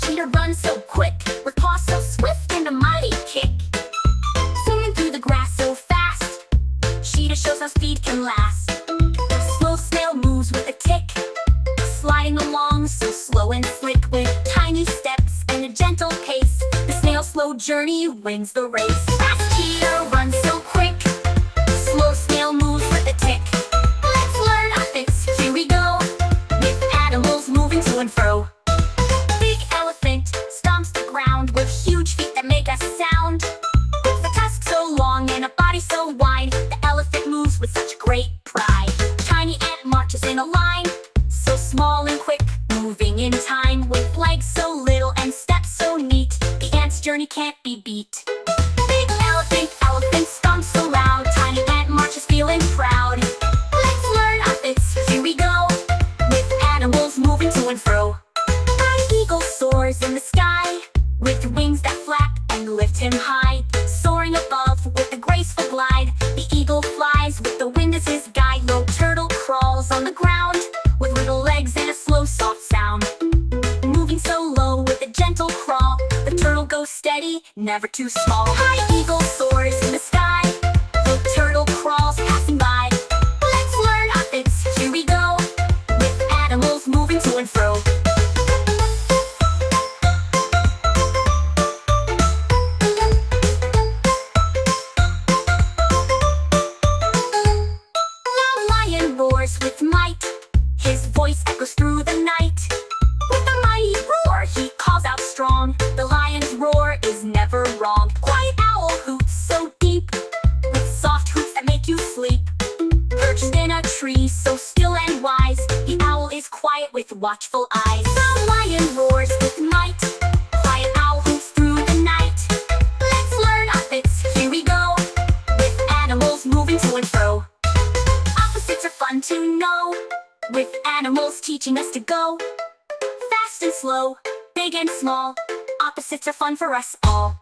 Cheetah runs so quick, with paws so swift and a mighty kick. Zooming through the grass so fast, Cheetah shows how speed can last. Slow snail moves with a tick, sliding along so slow and slick. With tiny steps and a gentle pace, the snail's slow journey wins the race. Fast cheetah runs so quick, slow snail moves with a tick. Let's learn our fix, here we go, with animals moving to and fro. Big elephant stomps the ground with huge feet that make a sound. With a tusk so long and a body so wide, the elephant moves with such great pride. Tiny ant marches in a line, so small and quick, moving in time. With legs so little and steps so neat, the ant's journey can't be beat. Big elephant stomps so loud, tiny ant marches feeling proud. Let's learn our fits, here we go, with animals moving to and fro. An eagle soars in the sky, with wings that flap and lift him high. Soaring above with a graceful glide, the eagle flies with the wind as his guide. Low turtle crawls on the ground, with little legs and a slow soft sound. Moving so low with a gentle crawl, the turtle goes steady, never too small. High eagle soars in the sky, the turtle crawls passing by. Let's learn our fits, here we go, with animals moving to and fro. The lion roars with might, his voice echoes through the night. With a mighty roar, he calls out strong, the lion's roar is never wrong. Quiet owl hoots so deep, with soft hoots that make you sleep. Perched in a tree so still and wise, the owl is quiet with watchful eyes. The lion roars with might, quiet owl hoots through the night. Let's learn our fits, here we go, with animals moving to and fro. Opposites are fun to know, with animals teaching us to go. Fast and slow, big and small, opposites are fun for us all.